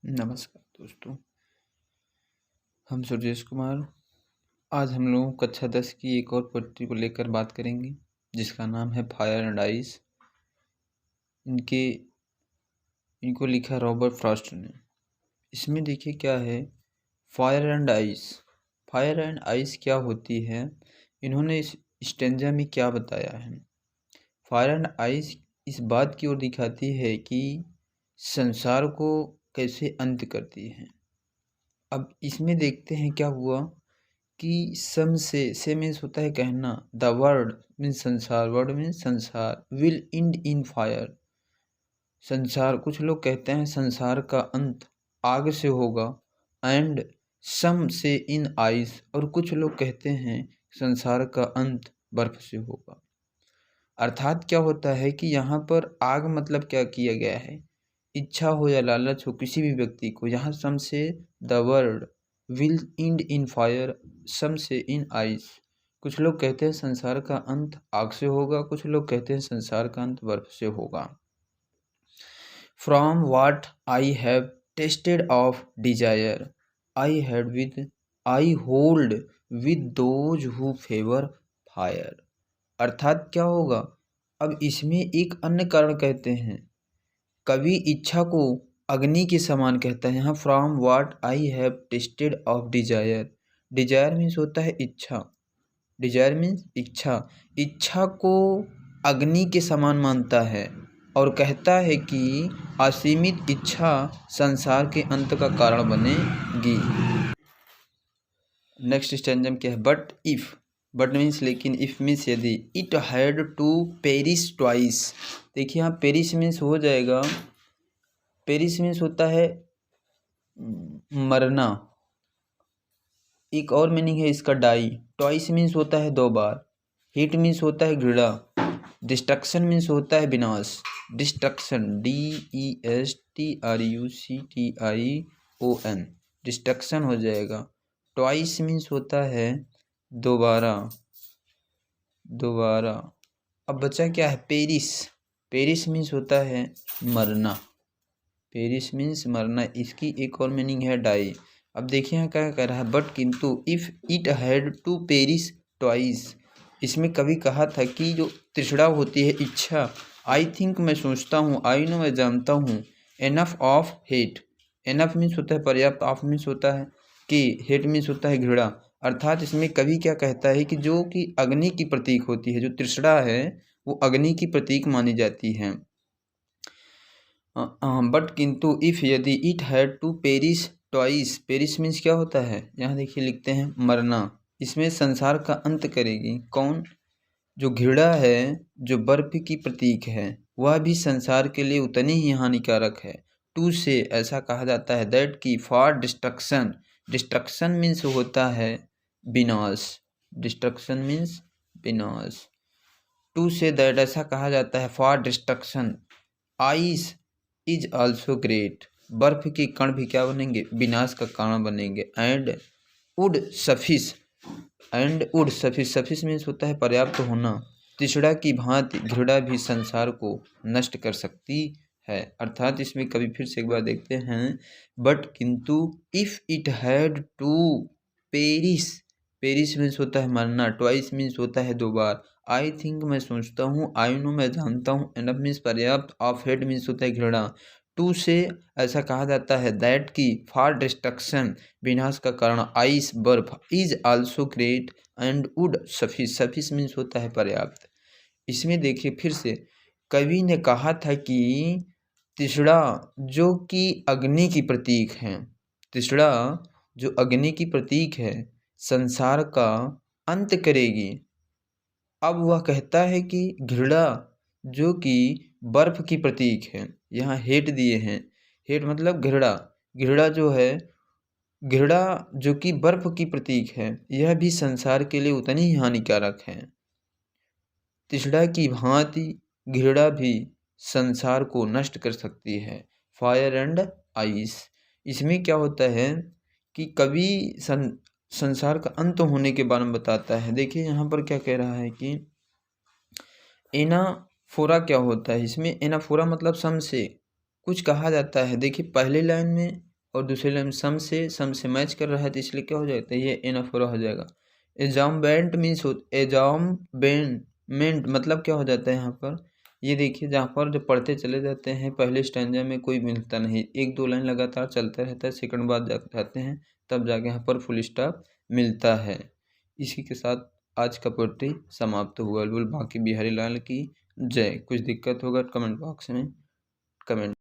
नमस्कार दोस्तों, हम सुरेश कुमार। आज हम लोग कक्षा 10 की एक और पोएट्री को लेकर बात करेंगे जिसका नाम है फायर एंड आइस। इनको लिखा रॉबर्ट फ्रॉस्ट ने। इसमें देखिए क्या है, fire and ice. Fire and ice क्या होती है, इन्होंने इस स्टेंजा में क्या बताया है। फायर एंड आइस इस बात की ओर दिखाती है कि संसार को कैसे अंत करती है। अब इसमें देखते हैं क्या हुआ कि सम से मीन्स होता है कहना, द वर्ड मीन्स संसार, वर्ड मीन्स संसार, विल इंड इन फायर। संसार, कुछ लोग कहते हैं संसार का अंत आग से होगा, and some say in ice, और कुछ लोग कहते हैं संसार का अंत बर्फ से होगा। अर्थात क्या होता है कि यहाँ पर आग मतलब क्या किया गया है, इच्छा हो या लालच हो किसी भी व्यक्ति को, यहाँ some say the world will end in fire, some say in ice. कुछ लोग कहते हैं संसार का अंत आग से होगा, कुछ लोग कहते हैं संसार का अंत बर्फ से होगा। From what I have tasted of desire, I hold with those who favour fire. अर्थात क्या होगा, अब इसमें एक अन्य कारण कहते हैं, कवि इच्छा को अग्नि के समान कहता है। यहाँ from what I have tasted of desire, desire means होता है इच्छा, डिजायर मीन्स इच्छा, इच्छा को अग्नि के समान मानता है और कहता है कि असीमित इच्छा संसार के अंत का कारण बनेगी। नेक्स्ट स्टैंजा में क्या है, बट मीन्स लेकिन, इफ मीन्स यदि, it had to perish twice. देखिए यहाँ पेरिस मीन्स हो जाएगा, पेरिस मीन्स होता है मरना। एक और मीनिंग है इसका डाई, ट्वाइस मीन्स होता है दो बार, हिट मीन्स होता है घृणा, डिस्ट्रक्शन मीन्स होता है विनाश, डिस्ट्रक्शन DESTRUCTION, डिस्ट्रक्शन हो जाएगा। ट्वाइस मीन्स होता है दोबारा। अब बचा क्या है, पेरिस मीन्स होता है मरना, पेरिस मीन्स मरना, इसकी एक और मीनिंग है डाई। अब देखिए यहाँ क्या कह रहा है, बट किंतु, if it had to perish twice. इसमें कभी कहा था कि जो तृष्णा होती है, इच्छा, आई थिंक मैं सोचता हूँ, आई नो मैं जानता हूँ, enough of hate, enough means होता है पर्याप्त, ऑफ मीन्स होता है कि, हेट मीन्स होता है घृणा। अर्थात इसमें कवि क्या कहता है कि जो कि अग्नि की प्रतीक होती है, जो तृष्णा है वो अग्नि की प्रतीक मानी जाती है। बट किंतु, इफ यदि, it had to perish twice, perish means क्या होता है, यहाँ देखिए लिखते हैं मरना, इसमें संसार का अंत करेगी कौन, जो घृणा है, जो बर्फ की प्रतीक है, वह भी संसार के लिए उतनी ही हानिकारक है। टू से ऐसा कहा जाता है, दैट की फॉर डिस्ट्रक्शन, डिस्ट्रक्शन मीन्स होता है विनाश, डिस्ट्रक्शन मीन्स विनाश। टू से दैट ऐसा कहा जाता है, for destruction ice is also great, बर्फ के कण भी क्या बनेंगे, विनाश का कारण बनेंगे। And would suffice, suffice means होता है पर्याप्त होना, तृष्णा की भांति घृणा भी संसार को नष्ट कर सकती है। अर्थात इसमें कभी फिर से एक बार देखते हैं, बट किंतु, if it had to perish, perish means होता है मरना, ट्वाइस मीन्स होता है दो बार, आई थिंक मैं सोचता हूँ, आई नो मैं जानता हूँ, एनफ मीन्स पर्याप्त, ऑफ हेट मीन्स होता है घृणा। टू से ऐसा कहा जाता है, दैट की फॉर डिस्ट्रक्शन विनाश का कारण, आइस बर्फ, is also great, and would suffice means होता है पर्याप्त। इसमें देखिए फिर से, कवि ने कहा था कि तृष्णा जो कि अग्नि की प्रतीक है, तृष्णा जो अग्नि की प्रतीक है संसार का अंत करेगी। अब वह कहता है कि घृणा जो कि बर्फ की प्रतीक है, यहाँ हेट दिए हैं, हेट मतलब घृणा, घृणा जो है, घृणा जो कि बर्फ की प्रतीक है, यह भी संसार के लिए उतनी ही हानिकारक है। तृष्णा की भांति घृणा भी संसार को नष्ट कर सकती है। फायर एंड आइस, इसमें क्या होता है कि कवि संसार का अंत होने के बारे में बताता है। देखिए यहाँ पर क्या कह रहा है कि एनाफोरा क्या होता है, इसमें एनाफोरा मतलब सम से कुछ कहा जाता है। देखिए पहले लाइन में और दूसरे लाइन सम से मैच कर रहा है तो इसलिए क्या हो जाता है, ये इनफ हो जाएगा। एजाम्बेंट मीन्स एजाम्बेंट मतलब क्या हो जाता है यहाँ पर, ये देखिए जहाँ पर जब पढ़ते चले जाते हैं पहले स्टैंजा में कोई मिलता नहीं, 1-2 लाइन लगातार चलता रहता है, सेकंड बाद जाते हैं तब जाके यहाँ पर फुल स्टॉप मिलता है। इसी के साथ आज का पोएट्री समाप्त हुआ। बोल बाकी बिहारी लाल की जय। कुछ दिक्कत होगा कमेंट बॉक्स में कमेंट